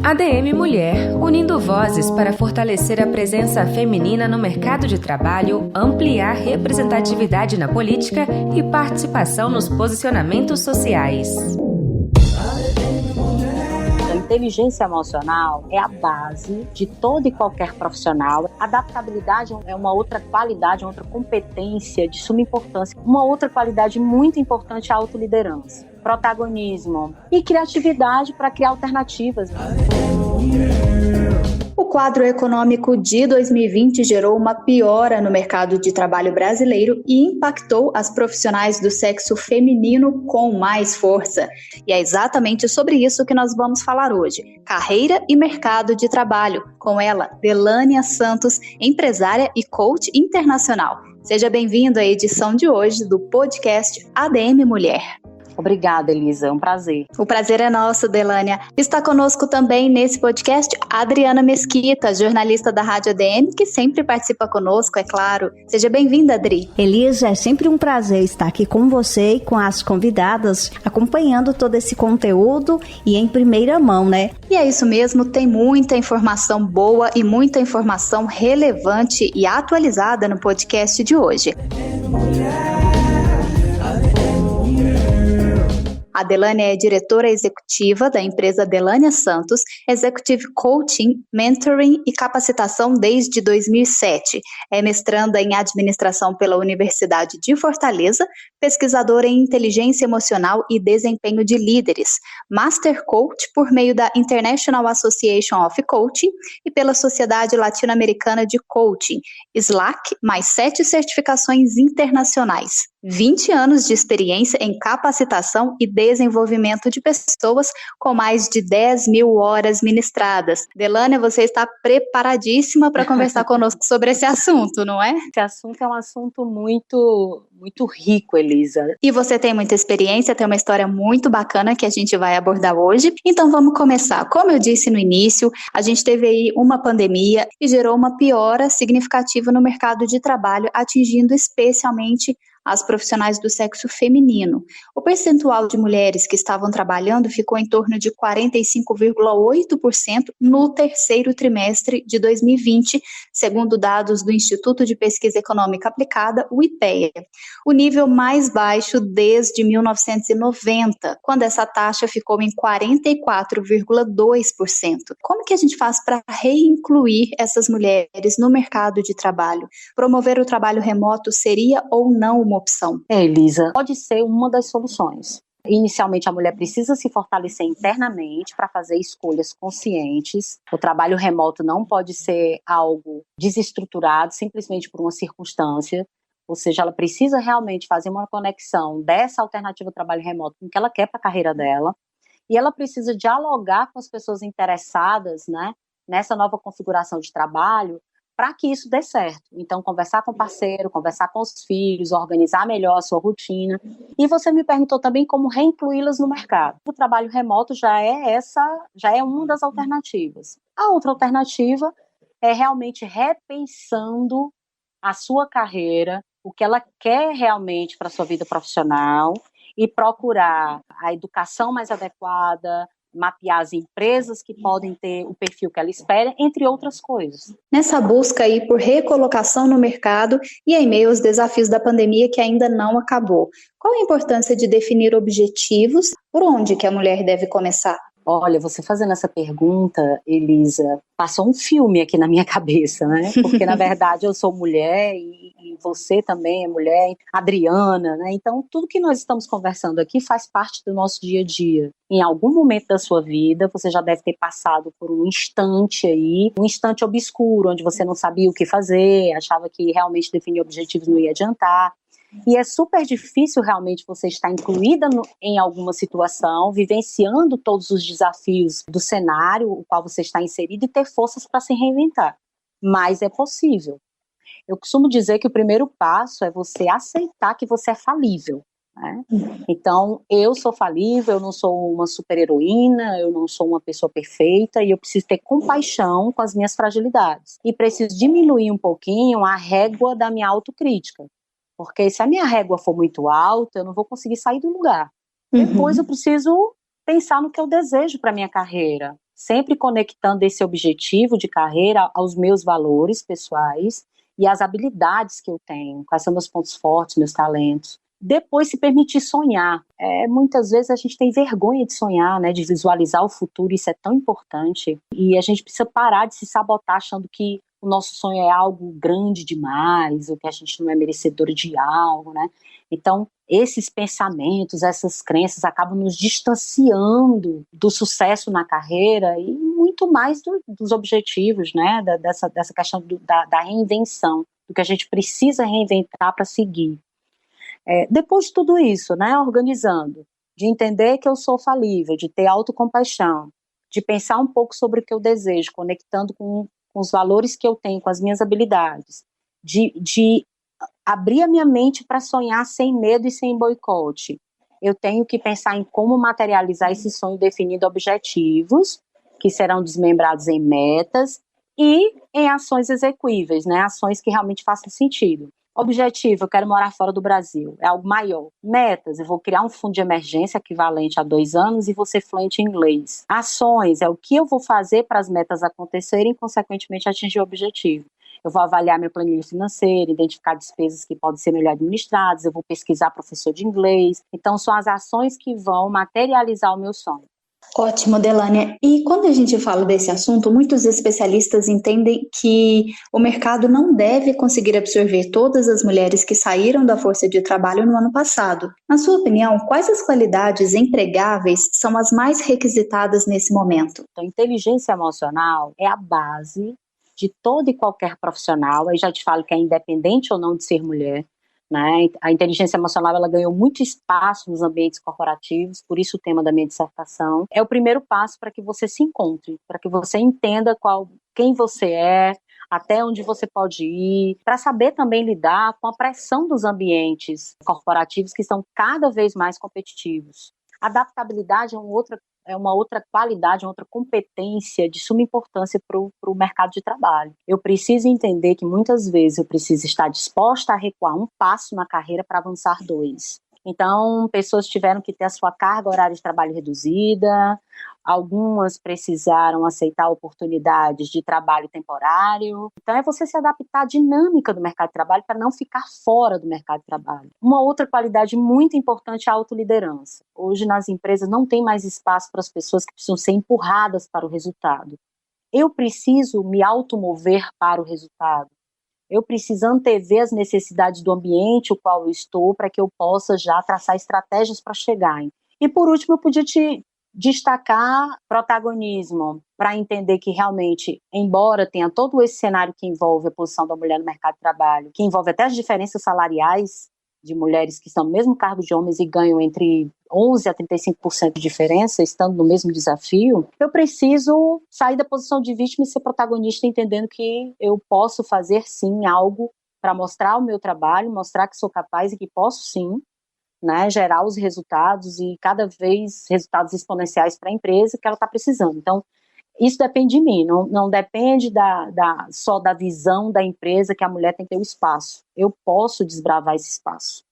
ADM Mulher, unindo vozes para fortalecer a presença feminina no mercado de trabalho, ampliar representatividade na política e participação nos posicionamentos sociais. A inteligência emocional é a base de todo e qualquer profissional. A adaptabilidade é uma outra qualidade, uma outra competência de suma importância. Uma outra qualidade muito importante é a autoliderança, protagonismo e criatividade para criar alternativas. O quadro econômico de 2020 gerou uma piora no mercado de trabalho brasileiro e impactou as profissionais do sexo feminino com mais força. E é exatamente sobre isso que nós vamos falar hoje. Carreira e mercado de trabalho. Com ela, Delânia Santos, empresária e coach internacional. Seja bem-vindo à edição de hoje do podcast ADM Mulher. Obrigada, Elisa. É um prazer. O prazer é nosso, Delânia. Está conosco também nesse podcast a Adriana Mesquita, jornalista da Rádio ADM, que sempre participa conosco, é claro. Seja bem-vinda, Adri. Elisa, é sempre um prazer estar aqui com você e com as convidadas, acompanhando todo esse conteúdo e em primeira mão, né? E é isso mesmo, tem muita informação boa e muita informação relevante e atualizada no podcast de hoje. A Delânia é diretora executiva da empresa Delânia Santos, Executive Coaching, Mentoring e Capacitação desde 2007. É mestranda em Administração pela Universidade de Fortaleza, pesquisadora em Inteligência Emocional e Desempenho de Líderes, Master Coach por meio da International Association of Coaching e pela Sociedade Latino-Americana de Coaching, SLAC, mais 7 certificações internacionais. 20 anos de experiência em capacitação e desenvolvimento de pessoas com mais de 10 mil horas ministradas. Delânia, você está preparadíssima para conversar conosco sobre esse assunto, não é? Esse assunto é um assunto muito rico, Elisa. E você tem muita experiência, tem uma história muito bacana que a gente vai abordar hoje. Então vamos começar. Como eu disse no início, a gente teve aí uma pandemia e gerou uma piora significativa no mercado de trabalho, atingindo especialmente as profissionais do sexo feminino. O percentual de mulheres que estavam trabalhando ficou em torno de 45,8% no terceiro trimestre de 2020, segundo dados do Instituto de Pesquisa Econômica Aplicada, o IPEA. O nível mais baixo desde 1990, quando essa taxa ficou em 44,2%. Como que a gente faz para reincluir essas mulheres no mercado de trabalho? Promover o trabalho remoto seria ou não uma opção? Elisa, pode ser uma das soluções. Inicialmente, a mulher precisa se fortalecer internamente para fazer escolhas conscientes. O trabalho remoto não pode ser algo desestruturado simplesmente por uma circunstância. Ou seja, ela precisa realmente fazer uma conexão dessa alternativa ao trabalho remoto com o que ela quer para a carreira dela. E ela precisa dialogar com as pessoas interessadas, né, nessa nova configuração de trabalho, para que isso dê certo. Então, conversar com o parceiro, conversar com os filhos, organizar melhor a sua rotina. E você me perguntou também como reincluí-las no mercado. O trabalho remoto já é uma das alternativas. A outra alternativa é realmente repensando a sua carreira, o que ela quer realmente para a sua vida profissional e procurar a educação mais adequada, mapear as empresas que podem ter o perfil que ela espera, entre outras coisas. Nessa busca aí por recolocação no mercado e em meio aos desafios da pandemia que ainda não acabou, qual a importância de definir objetivos? Por onde que a mulher deve começar? Olha, você fazendo essa pergunta, Elisa, passou um filme aqui na minha cabeça, né? Porque, na verdade, eu sou mulher e você também é mulher, Adriana, né? Então, tudo que nós estamos conversando aqui faz parte do nosso dia a dia. Em algum momento da sua vida, você já deve ter passado por um instante aí, um instante obscuro, onde você não sabia o que fazer, achava que realmente definir objetivos não ia adiantar. E é super difícil realmente você estar incluída em alguma situação, vivenciando todos os desafios do cenário o qual você está inserido e ter forças para se reinventar. Mas é possível. Eu costumo dizer que o primeiro passo é você aceitar que você é falível, né? Então, eu sou falível, eu não sou uma super-heroína, eu não sou uma pessoa perfeita e eu preciso ter compaixão com as minhas fragilidades. E preciso diminuir um pouquinho a régua da minha autocrítica. Porque se a minha régua for muito alta, eu não vou conseguir sair do lugar. Depois eu preciso pensar no que eu desejo para a minha carreira. sempre conectando esse objetivo de carreira aos meus valores pessoais e às habilidades que eu tenho, quais são meus pontos fortes, meus talentos. Depois, se permitir sonhar. Muitas vezes a gente tem vergonha de sonhar, né, de visualizar o futuro, isso é tão importante. E a gente precisa parar de se sabotar achando que o nosso sonho é algo grande demais, ou que a gente não é merecedora de algo, né? Então, esses pensamentos, essas crenças acabam nos distanciando do sucesso na carreira e muito mais dos objetivos, né? Dessa questão da reinvenção, do que a gente precisa reinventar para seguir. Depois de tudo isso, né, organizando, de entender que eu sou falível, de ter autocompaixão, de pensar um pouco sobre o que eu desejo, conectando com os valores que eu tenho, com as minhas habilidades, de abrir a minha mente para sonhar sem medo e sem boicote. Eu tenho que pensar em como materializar esse sonho definindo objetivos, que serão desmembrados em metas e em ações execuíveis, né, ações que realmente façam sentido. Objetivo, eu quero morar fora do Brasil, é algo maior. Metas, eu vou criar um fundo de emergência equivalente a 2 anos e vou ser fluente em inglês. Ações, é o que eu vou fazer para as metas acontecerem e, consequentemente, atingir o objetivo. Eu vou avaliar minha planilha financeira, identificar despesas que podem ser melhor administradas, eu vou pesquisar professor de inglês. Então, são as ações que vão materializar o meu sonho. Ótimo, Delânia. E quando a gente fala desse assunto, muitos especialistas entendem que o mercado não deve conseguir absorver todas as mulheres que saíram da força de trabalho no ano passado. Na sua opinião, quais as qualidades empregáveis são as mais requisitadas nesse momento? Então, inteligência emocional é a base de todo e qualquer profissional. Aí já te falo que é independente ou não de ser mulher. Né? A inteligência emocional ela ganhou muito espaço nos ambientes corporativos, por isso o tema da minha dissertação. É o primeiro passo para que você se encontre, para que você entenda quem você é, até onde você pode ir, para saber também lidar com a pressão dos ambientes corporativos que estão cada vez mais competitivos. Adaptabilidade é uma outra qualidade, uma outra competência de suma importância para o mercado de trabalho. Eu preciso entender que muitas vezes eu preciso estar disposta a recuar um passo na carreira para avançar 2. Então, pessoas tiveram que ter a sua carga horária de trabalho reduzida, algumas precisaram aceitar oportunidades de trabalho temporário. Então, é você se adaptar à dinâmica do mercado de trabalho para não ficar fora do mercado de trabalho. Uma outra qualidade muito importante é a autoliderança. Hoje, nas empresas, não tem mais espaço para as pessoas que precisam ser empurradas para o resultado. Eu preciso me automover para o resultado. Eu preciso antever as necessidades do ambiente o qual eu estou para que eu possa já traçar estratégias para chegar. E por último, eu podia te destacar protagonismo, para entender que realmente, embora tenha todo esse cenário que envolve a posição da mulher no mercado de trabalho, que envolve até as diferenças salariais de mulheres que estão no mesmo cargo de homens e ganham entre 11% a 35% de diferença, estando no mesmo desafio, eu preciso sair da posição de vítima e ser protagonista, entendendo que eu posso fazer sim algo para mostrar o meu trabalho, mostrar que sou capaz e que posso sim, né, gerar os resultados e cada vez resultados exponenciais para a empresa que ela está precisando. Então, isso depende de mim, não depende só da visão da empresa que a mulher tem que ter o espaço. Eu posso desbravar esse espaço.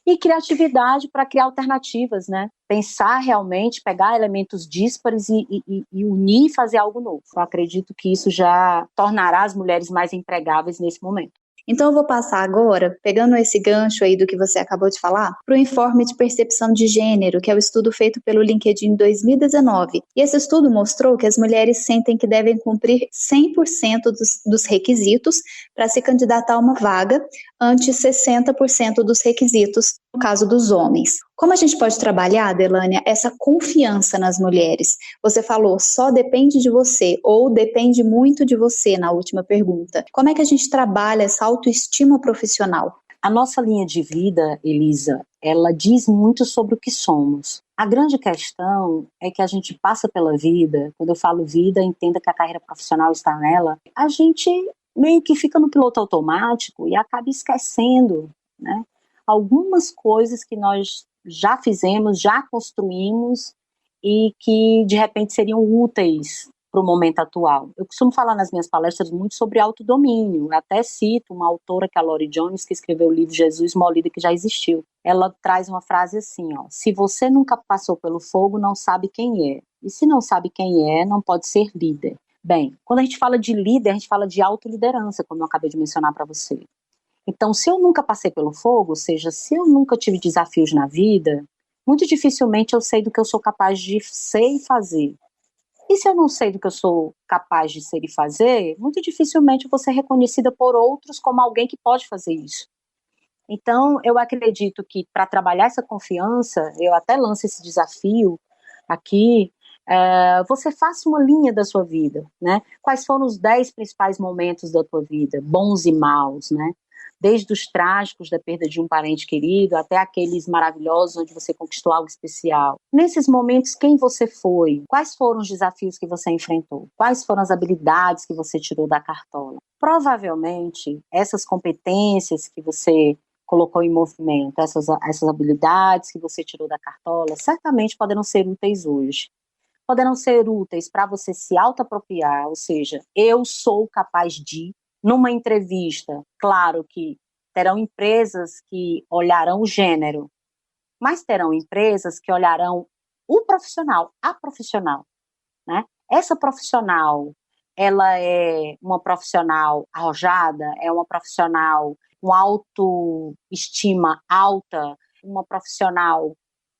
E criatividade para criar alternativas, né? Pensar realmente, pegar elementos díspares e unir e fazer algo novo. Eu acredito que isso já tornará as mulheres mais empregáveis nesse momento. Então eu vou passar agora, pegando esse gancho aí do que você acabou de falar, para o Informe de Percepção de Gênero, que é o estudo feito pelo LinkedIn em 2019. E esse estudo mostrou que as mulheres sentem que devem cumprir 100% dos requisitos para se candidatar a uma vaga, antes 60% dos requisitos no caso dos homens. Como a gente pode trabalhar, Delânia, essa confiança nas mulheres? Você falou, só depende de você, ou depende muito de você na última pergunta. Como é que a gente trabalha essa autoestima profissional? A nossa linha de vida, Elisa, ela diz muito sobre o que somos. A grande questão é que a gente passa pela vida, quando eu falo vida, entenda que a carreira profissional está nela, a gente meio que fica no piloto automático e acaba esquecendo, né, algumas coisas que nós já fizemos, já construímos e que de repente seriam úteis para o momento atual. Eu costumo falar nas minhas palestras muito sobre autodomínio. Eu até cito uma autora, que é a Lori Jones, que escreveu o livro Jesus, uma líder que já existiu. Ela traz uma frase assim, ó: se você nunca passou pelo fogo, não sabe quem é. E se não sabe quem é, não pode ser líder. Bem, quando a gente fala de líder, a gente fala de autoliderança, como eu acabei de mencionar para você. Então, se eu nunca passei pelo fogo, ou seja, se eu nunca tive desafios na vida, muito dificilmente eu sei do que eu sou capaz de ser e fazer. E se eu não sei do que eu sou capaz de ser e fazer, muito dificilmente eu vou ser reconhecida por outros como alguém que pode fazer isso. Então, eu acredito que para trabalhar essa confiança, eu até lanço esse desafio aqui, você faça uma linha da sua vida, né? Quais foram os 10 principais momentos da tua vida, bons e maus, né? Desde os trágicos da perda de um parente querido até aqueles maravilhosos onde você conquistou algo especial. Nesses momentos, quem você foi? Quais foram os desafios que você enfrentou? Quais foram as habilidades que você tirou da cartola? Provavelmente, essas competências que você colocou em movimento, essas habilidades que você tirou da cartola, certamente poderão ser úteis hoje. Poderão ser úteis para você se autoapropriar, ou seja, eu sou capaz de. Numa entrevista, claro que terão empresas que olharão o gênero, mas terão empresas que olharão o profissional, a profissional, né? Essa profissional, ela é uma profissional arrojada, é uma profissional com autoestima alta, uma profissional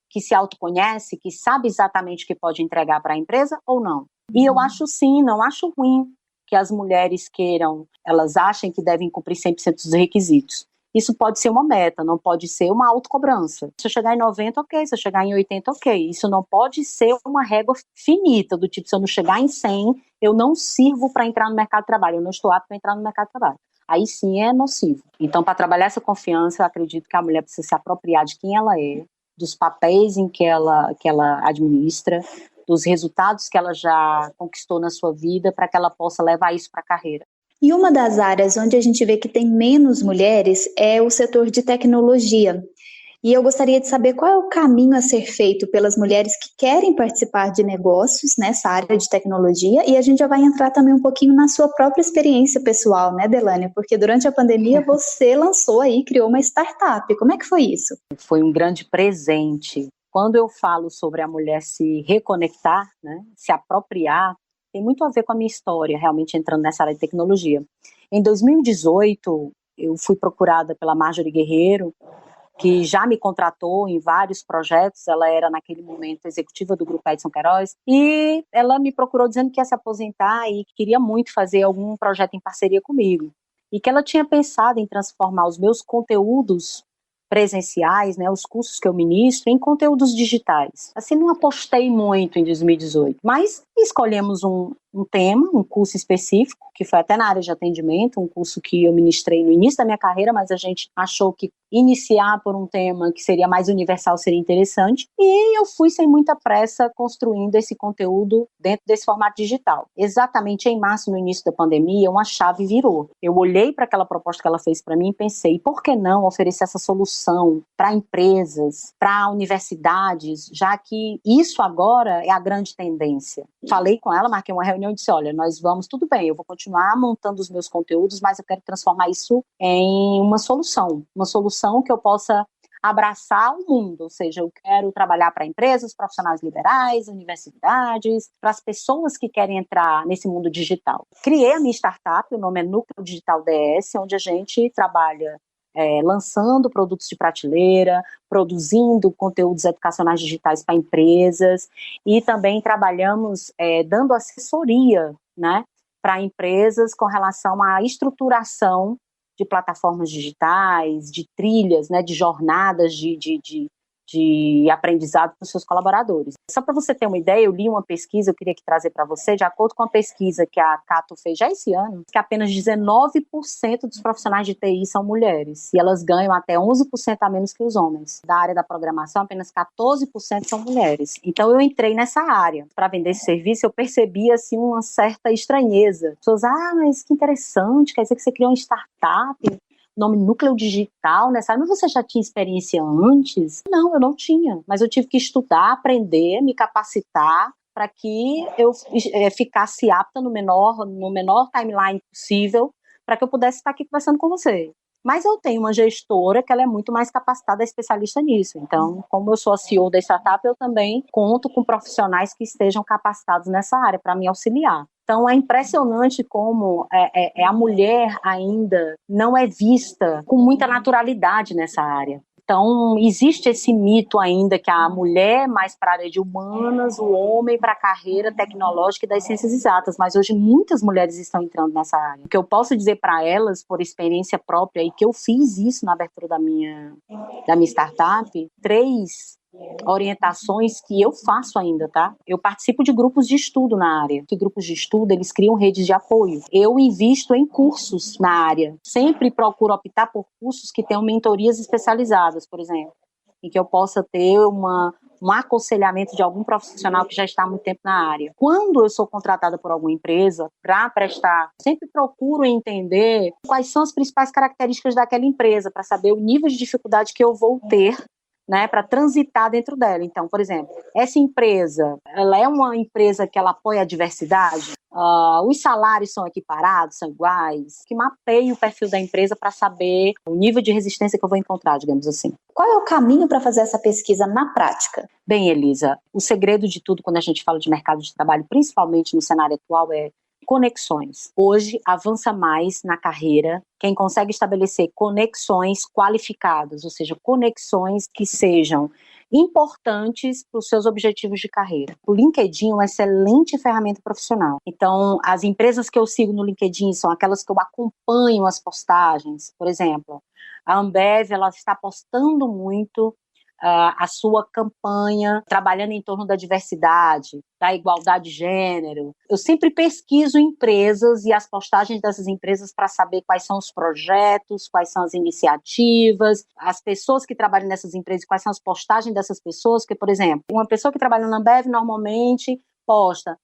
que se autoconhece, que sabe exatamente o que pode entregar para a empresa ou não. E eu acho sim, não acho ruim que as mulheres queiram, elas achem que devem cumprir 100% dos requisitos. Isso pode ser uma meta, não pode ser uma autocobrança. Se eu chegar em 90, ok. Se eu chegar em 80, ok. Isso não pode ser uma régua finita, do tipo, se eu não chegar em 100, eu não sirvo para entrar no mercado de trabalho, eu não estou apto para entrar no mercado de trabalho. Aí sim é nocivo. Então, para trabalhar essa confiança, eu acredito que a mulher precisa se apropriar de quem ela é, dos papéis em que ela administra, dos resultados que ela já conquistou na sua vida, para que ela possa levar isso para a carreira. E uma das áreas onde a gente vê que tem menos mulheres é o setor de tecnologia. E eu gostaria de saber qual é o caminho a ser feito pelas mulheres que querem participar de negócios nessa área de tecnologia, e a gente já vai entrar também um pouquinho na sua própria experiência pessoal, né, Delânia? Porque durante a pandemia você lançou aí, criou uma startup. Como é que foi isso? Foi um grande presente. Quando eu falo sobre a mulher se reconectar, né, se apropriar, tem muito a ver com a minha história, realmente entrando nessa área de tecnologia. Em 2018, eu fui procurada pela Marjorie Guerreiro, que já me contratou em vários projetos. Ela era, naquele momento, executiva do Grupo Edson Queiroz, e ela me procurou dizendo que ia se aposentar e queria muito fazer algum projeto em parceria comigo. E que ela tinha pensado em transformar os meus conteúdos presenciais, né, os cursos que eu ministro, em conteúdos digitais. Assim, não apostei muito em 2018, mas escolhemos um tema, um curso específico, que foi até na área de atendimento, um curso que eu ministrei no início da minha carreira, mas a gente achou que iniciar por um tema que seria mais universal seria interessante, e eu fui sem muita pressa construindo esse conteúdo dentro desse formato digital. Exatamente em março, no início da pandemia, uma chave virou. Eu olhei para aquela proposta que ela fez para mim e pensei, por que não oferecer essa solução para empresas, para universidades, já que isso agora é a grande tendência. Falei com ela, marquei uma reunião e disse, olha, nós vamos, tudo bem, eu vou continuar montando os meus conteúdos, mas eu quero transformar isso em uma solução que eu possa abraçar o mundo, ou seja, eu quero trabalhar para empresas, profissionais liberais, universidades, para as pessoas que querem entrar nesse mundo digital. Criei a minha startup, o nome é Núcleo Digital DS, onde a gente trabalha lançando produtos de prateleira, produzindo conteúdos educacionais digitais para empresas, e também trabalhamos dando assessoria, né, para empresas com relação à estruturação de plataformas digitais, de trilhas, né, de jornadas de aprendizado para os seus colaboradores. Só para você ter uma ideia, eu li uma pesquisa, eu queria trazer para você, de acordo com a pesquisa que a Cato fez já esse ano, que apenas 19% dos profissionais de TI são mulheres, e elas ganham até 11% a menos que os homens. Da área da programação, apenas 14% são mulheres. Então eu entrei nessa área. Para vender esse serviço, eu percebi assim, uma certa estranheza. As pessoas, mas que interessante, quer dizer que você criou uma startup, nome Núcleo Digital, né? Sabe, mas você já tinha experiência antes? Não, eu não tinha, mas eu tive que estudar, aprender, me capacitar para que eu ficasse apta no menor timeline possível para que eu pudesse estar aqui conversando com você. Mas eu tenho uma gestora que ela é muito mais capacitada, especialista nisso. Então, como eu sou a CEO da startup, eu também conto com profissionais que estejam capacitados nessa área para me auxiliar. Então, é impressionante como a mulher ainda não é vista com muita naturalidade nessa área. Então, existe esse mito ainda que a mulher é mais para a área de humanas, o homem para a carreira tecnológica e das ciências exatas, mas hoje muitas mulheres estão entrando nessa área. O que eu posso dizer para elas, por experiência própria, e que eu fiz isso na abertura da minha startup, 3 orientações que eu faço ainda, tá? Eu participo de grupos de estudo na área. Que grupos de estudo, eles criam redes de apoio. Eu invisto em cursos na área. Sempre procuro optar por cursos que tenham mentorias especializadas, por exemplo, em que eu possa ter um aconselhamento de algum profissional que já está há muito tempo na área. Quando eu sou contratada por alguma empresa para prestar, sempre procuro entender quais são as principais características daquela empresa, para saber o nível de dificuldade que eu vou ter, né, para transitar dentro dela. Então, por exemplo, essa empresa, ela é uma empresa que ela apoia a diversidade? Os salários são equiparados, são iguais? Que mapeie o perfil da empresa para saber o nível de resistência que eu vou encontrar, digamos assim. Qual é o caminho para fazer essa pesquisa na prática? Bem, Elisa, o segredo de tudo quando a gente fala de mercado de trabalho, principalmente no cenário atual, é conexões. Hoje, avança mais na carreira quem consegue estabelecer conexões qualificadas, ou seja, conexões que sejam importantes para os seus objetivos de carreira. O LinkedIn é uma excelente ferramenta profissional. Então, as empresas que eu sigo no LinkedIn são aquelas que eu acompanho as postagens. Por exemplo, a Ambev, ela está postando muito a sua campanha, trabalhando em torno da diversidade, da igualdade de gênero. Eu sempre pesquiso empresas e as postagens dessas empresas para saber quais são os projetos, quais são as iniciativas, as pessoas que trabalham nessas empresas, quais são as postagens dessas pessoas, porque, por exemplo, uma pessoa que trabalha na Ambev normalmente posta: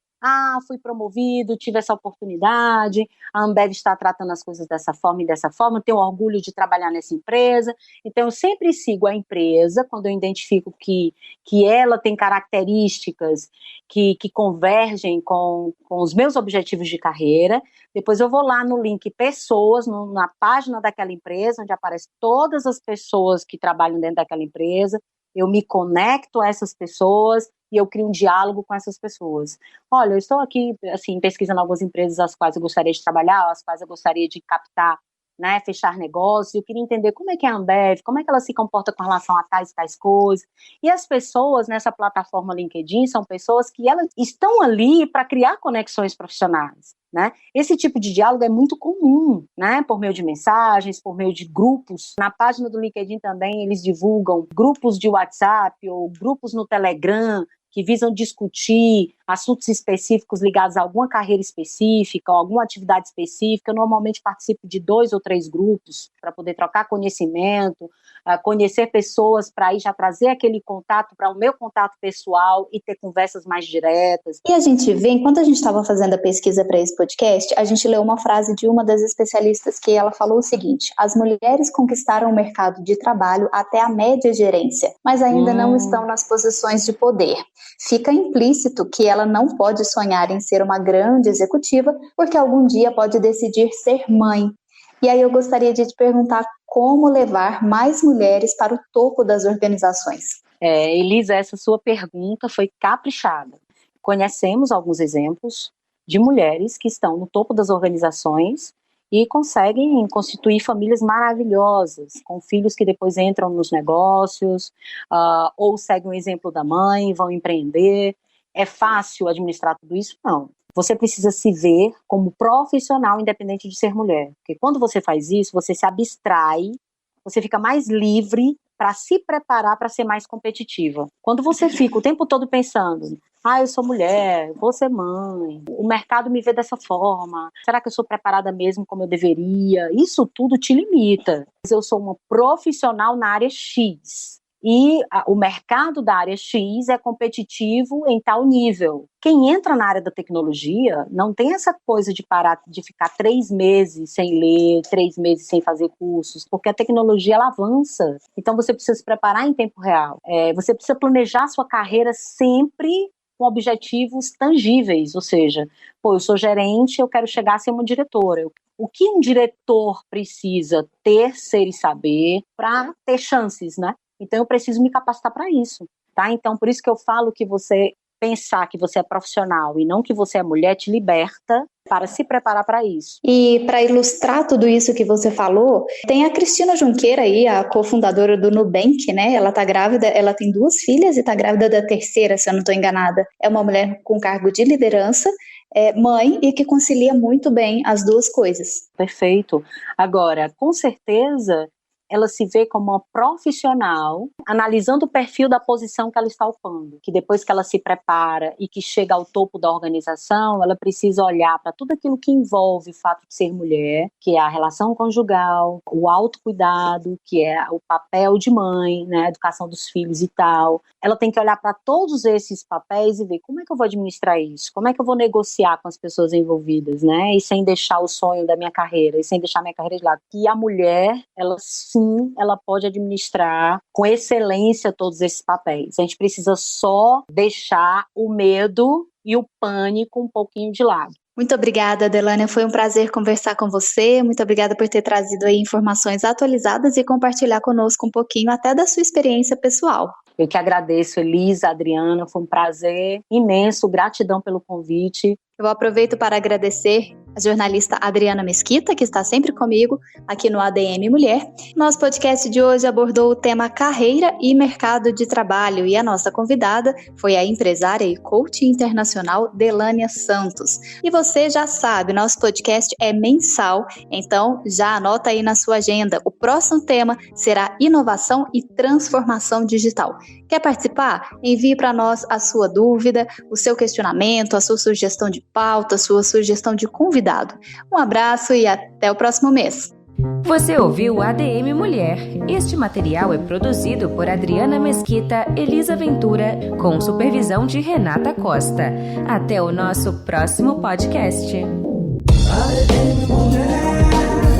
fui promovido, tive essa oportunidade, a Ambev está tratando as coisas dessa forma e dessa forma, tenho orgulho de trabalhar nessa empresa. Então, eu sempre sigo a empresa, quando eu identifico que ela tem características que convergem com os meus objetivos de carreira. Depois eu vou lá no link pessoas, na página daquela empresa, onde aparecem todas as pessoas que trabalham dentro daquela empresa. Eu me conecto a essas pessoas e eu crio um diálogo com essas pessoas. Olha, eu estou aqui, assim, pesquisando algumas empresas às quais eu gostaria de trabalhar, às quais eu gostaria de captar, né, fechar negócios. Eu queria entender como é que é a Ambev, como é que ela se comporta com relação a tais coisas. E as pessoas nessa plataforma LinkedIn são pessoas que elas estão ali para criar conexões profissionais, né? Esse tipo de diálogo é muito comum, né? Por meio de mensagens, por meio de grupos. Na página do LinkedIn também eles divulgam grupos de WhatsApp ou grupos no Telegram que visam discutir assuntos específicos ligados a alguma carreira específica, ou alguma atividade específica. Eu normalmente participo de 2 ou 3 grupos para poder trocar conhecimento, conhecer pessoas, para aí já trazer aquele contato para o meu contato pessoal e ter conversas mais diretas. E a gente vê, enquanto a gente estava fazendo a pesquisa para esse podcast, a gente leu uma frase de uma das especialistas que ela falou o seguinte: as mulheres conquistaram o mercado de trabalho até a média gerência, mas ainda não estão nas posições de poder. Fica implícito que ela não pode sonhar em ser uma grande executiva, porque algum dia pode decidir ser mãe. E aí eu gostaria de te perguntar como levar mais mulheres para o topo das organizações. Elisa, essa sua pergunta foi caprichada. Conhecemos alguns exemplos de mulheres que estão no topo das organizações e conseguem constituir famílias maravilhosas, com filhos que depois entram nos negócios, ou seguem o exemplo da mãe, vão empreender. É fácil administrar tudo isso? Não. Você precisa se ver como profissional independente de ser mulher. Porque quando você faz isso, você se abstrai, você fica mais livre para se preparar para ser mais competitiva. Quando você fica o tempo todo pensando: eu sou mulher, vou ser mãe, o mercado me vê dessa forma, será que eu sou preparada mesmo como eu deveria? Isso tudo te limita. Eu sou uma profissional na área X. E o mercado da área X é competitivo em tal nível. Quem entra na área da tecnologia não tem essa coisa de parar, de ficar 3 meses sem ler, 3 meses sem fazer cursos, porque a tecnologia ela avança. Então você precisa se preparar em tempo real. Você precisa planejar a sua carreira sempre com objetivos tangíveis, ou seja, eu sou gerente, eu quero chegar a ser uma diretora. O que um diretor precisa ter, ser e saber para ter chances, né? Então eu preciso me capacitar para isso, tá? Então por isso que eu falo que você pensar que você é profissional e não que você é mulher te liberta para se preparar para isso. E para ilustrar tudo isso que você falou, tem a Cristina Junqueira aí, a cofundadora do Nubank, né? Ela tá grávida, ela tem 2 filhas e tá grávida da terceira, se eu não estou enganada. É uma mulher com cargo de liderança, mãe e que concilia muito bem as duas coisas. Perfeito. Agora, com certeza, ela se vê como uma profissional, analisando o perfil da posição que ela está ocupando, que depois que ela se prepara e que chega ao topo da organização, ela precisa olhar para tudo aquilo que envolve o fato de ser mulher, que é a relação conjugal, o autocuidado, que é o papel de mãe, né, a educação dos filhos e tal. Ela tem que olhar para todos esses papéis e ver como é que eu vou administrar isso, como é que eu vou negociar com as pessoas envolvidas, né, e sem deixar o sonho da minha carreira, e sem deixar a minha carreira de lado. E a mulher, ela sim, ela pode administrar com excelência todos esses papéis. A gente precisa só deixar o medo e o pânico um pouquinho de lado. Muito obrigada, Delânia. Foi um prazer conversar com você. Muito obrigada por ter trazido aí informações atualizadas e compartilhar conosco um pouquinho até da sua experiência pessoal. Eu que agradeço, Elisa, Adriana. Foi um prazer imenso. Gratidão pelo convite. Eu aproveito para agradecer a jornalista Adriana Mesquita, que está sempre comigo aqui no ADM Mulher. Nosso podcast de hoje abordou o tema carreira e mercado de trabalho e a nossa convidada foi a empresária e coach internacional Delânia Santos. E você já sabe, nosso podcast é mensal, então já anota aí na sua agenda. O próximo tema será inovação e transformação digital. Quer participar? Envie para nós a sua dúvida, o seu questionamento, a sua sugestão de pauta, a sua sugestão de convidado. Um abraço e até o próximo mês. Você ouviu o ADM Mulher. Este material é produzido por Adriana Mesquita, Elisa Ventura, com supervisão de Renata Costa. Até o nosso próximo podcast. ADM Mulher.